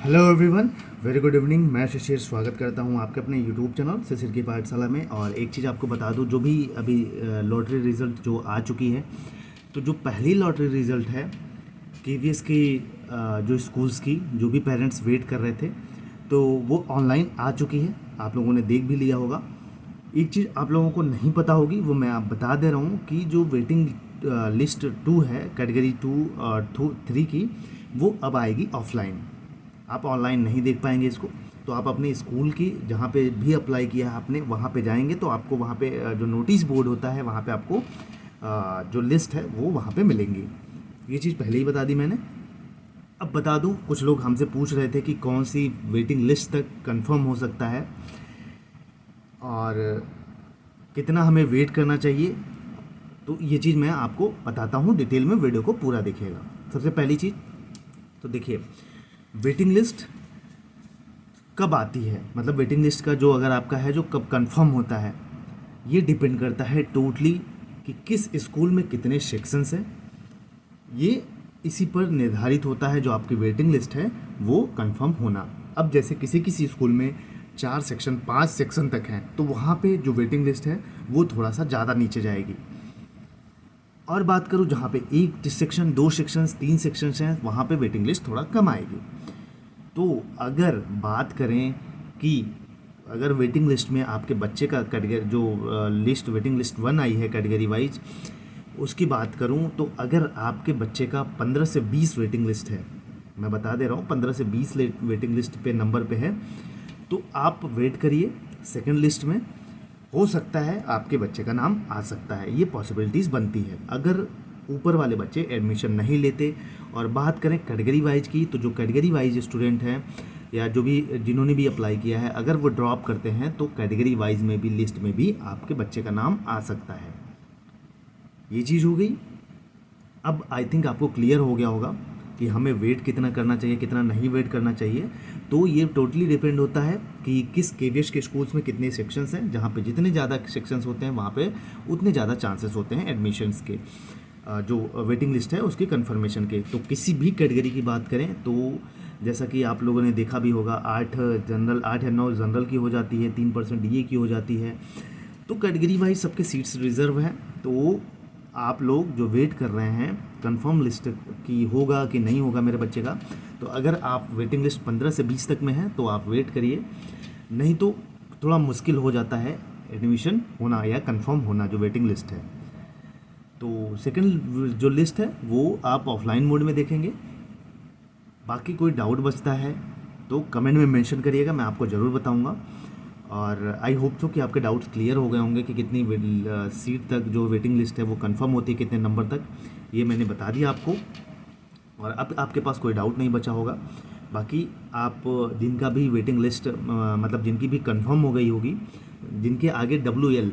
Hello everyone, very good evening. मैं शिशिर स्वागत करता हूं आपके अपने यूट्यूब चैनल शिशिर की पाठशाला में। और एक चीज़ आपको बता दूं, जो भी अभी लॉटरी रिज़ल्ट जो आ चुकी है, तो जो पहली लॉटरी रिज़ल्ट है केवीएस की, जो स्कूल्स की, जो भी पेरेंट्स वेट कर रहे थे, तो वो ऑनलाइन आ चुकी है। आप लोगों ने देख भी लिया होगा। एक चीज़ आप लोगों को नहीं पता होगी, वो मैं आप बता दे रहा हूँ कि जो वेटिंग लिस्ट 2 है, कैटेगरी 2 और 3 की, वो अब आएगी ऑफलाइन। आप ऑनलाइन नहीं देख पाएंगे इसको। तो आप अपने स्कूल की जहाँ पे भी अप्लाई किया है आपने, वहाँ पे जाएंगे तो आपको वहाँ पे जो नोटिस बोर्ड होता है, वहाँ पे आपको जो लिस्ट है वो वहाँ पे मिलेंगी। ये चीज़ पहले ही बता दी मैंने। अब बता दूँ, कुछ लोग हमसे पूछ रहे थे कि कौन सी वेटिंग लिस्ट तक कंफर्म हो सकता है और कितना हमें वेट करना चाहिए। तो ये चीज़ मैं आपको बताता हूँ डिटेल में, वीडियो को पूरा देखिएगा। सबसे पहली चीज़ तो देखिए, वेटिंग लिस्ट कब आती है, मतलब वेटिंग लिस्ट का जो अगर आपका है जो कब कंफर्म होता है, ये डिपेंड करता है टोटली कि किस स्कूल में कितने सेक्शंस हैं। ये इसी पर निर्धारित होता है जो आपकी वेटिंग लिस्ट है वो कंफर्म होना। अब जैसे किसी किसी स्कूल में 4 सेक्शन 5 सेक्शन तक हैं, तो वहाँ पे जो वेटिंग लिस्ट है वो थोड़ा सा ज़्यादा नीचे जाएगी। और बात करूँ जहाँ पे 1 सेक्शन 2 सेक्शंस 3 सेक्शंस हैं, वहाँ पे वेटिंग लिस्ट थोड़ा कम आएगी। तो अगर बात करें कि अगर वेटिंग लिस्ट में आपके बच्चे का कैटेगरी जो लिस्ट वेटिंग लिस्ट 1 आई है कैटेगरी वाइज, उसकी बात करूं तो अगर आपके बच्चे का 15 से 20 वेटिंग लिस्ट है, मैं बता दे रहा हूं 15 से 20 वेटिंग लिस्ट पे नंबर पे है, तो आप वेट करिए। सेकंड लिस्ट में हो सकता है आपके बच्चे का नाम आ सकता है, ये पॉसिबिलिटीज़ बनती है अगर ऊपर वाले बच्चे एडमिशन नहीं लेते। और बात करें कैटेगरी वाइज की, तो जो कैटेगरी वाइज स्टूडेंट हैं या जो भी जिन्होंने भी अप्लाई किया है, अगर वो ड्रॉप करते हैं तो कैटेगरी वाइज में भी लिस्ट में भी आपके बच्चे का नाम आ सकता है। ये चीज़ हो गई। अब आई थिंक आपको क्लियर हो गया होगा कि हमें वेट कितना करना चाहिए, कितना नहीं वेट करना चाहिए। तो ये टोटली डिपेंड होता है कि किस केवीएस के स्कूल्स में कितने सेक्शंस हैं। जहाँ पे जितने ज़्यादा सेक्शंस होते हैं वहाँ पे उतने ज़्यादा चांसेस होते हैं एडमिशन्स के, जो वेटिंग लिस्ट है उसकी कंफर्मेशन के। तो किसी भी कैटेगरी की बात करें तो जैसा कि आप लोगों ने देखा भी होगा, 8 जनरल 8 या 9 जनरल की हो जाती है, 3% डीए की हो जाती है। तो कैटेगरी वाइज सबके सीट्स रिजर्व हैं। तो आप लोग जो वेट कर रहे हैं कंफर्म लिस्ट की होगा कि नहीं होगा मेरे बच्चे का, तो अगर आप वेटिंग लिस्ट 15 से 20 तक में है तो आप वेट करिए, नहीं तो थोड़ा मुश्किल हो जाता है एडमिशन होना या कंफर्म होना जो वेटिंग लिस्ट है। तो सेकंड जो लिस्ट है वो आप ऑफलाइन मोड में देखेंगे। बाकी कोई डाउट बचता है तो कमेंट में मेंशन करिएगा, मैं आपको ज़रूर बताऊंगा। और आई होप सो कि आपके डाउट्स क्लियर हो गए होंगे कि कितनी सीट तक जो वेटिंग लिस्ट है वो कंफर्म होती है, कितने नंबर तक, ये मैंने बता दिया आपको। और अब आपके पास कोई डाउट नहीं बचा होगा। बाकी आप जिनका भी वेटिंग लिस्ट मतलब जिनकी भी कंफर्म हो गई होगी, जिनके आगे W/L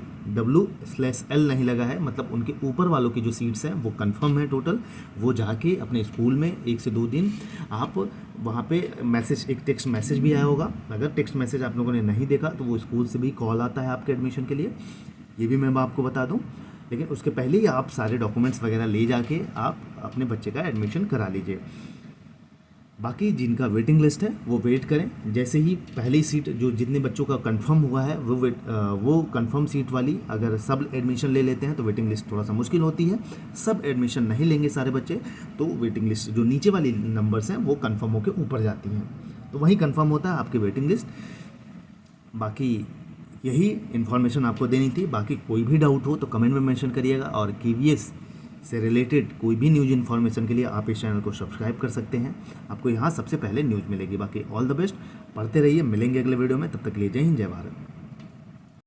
नहीं लगा है, मतलब उनके ऊपर वालों की जो सीट्स हैं वो कंफर्म है टोटल, वो जाके अपने स्कूल में 1 से 2 दिन आप वहाँ पे मैसेज, एक टेक्स्ट मैसेज भी आया होगा। अगर टेक्स्ट मैसेज आप लोगों ने नहीं देखा तो वो स्कूल से भी कॉल आता है आपके एडमिशन के लिए, ये भी मैं आपको बता दूँ। लेकिन उसके पहले ही आप सारे डॉक्यूमेंट्स वगैरह ले जाके आप अपने बच्चे का एडमिशन करा लीजिए। बाकी जिनका वेटिंग लिस्ट है वो वेट करें। जैसे ही पहली सीट जो जितने बच्चों का कंफर्म हुआ है वो कंफर्म सीट वाली अगर सब एडमिशन ले लेते हैं तो वेटिंग लिस्ट थोड़ा सा मुश्किल होती है। सब एडमिशन नहीं लेंगे सारे बच्चे तो वेटिंग लिस्ट जो नीचे वाली नंबर्स हैं वो कंफर्म होकर ऊपर जाती हैं, तो वहीं कंफर्म होता है आपकी वेटिंग लिस्ट। बाकी यही इन्फॉर्मेशन आपको देनी थी। बाकी कोई भी डाउट हो तो कमेंट में मेंशन करिएगा। और केवीएस से रिलेटेड कोई भी न्यूज़ इन्फॉर्मेशन के लिए आप इस चैनल को सब्सक्राइब कर सकते हैं, आपको यहाँ सबसे पहले न्यूज़ मिलेगी। बाकी ऑल द बेस्ट, पढ़ते रहिए, मिलेंगे अगले वीडियो में, तब तक के लिए जय हिंद जय भारत।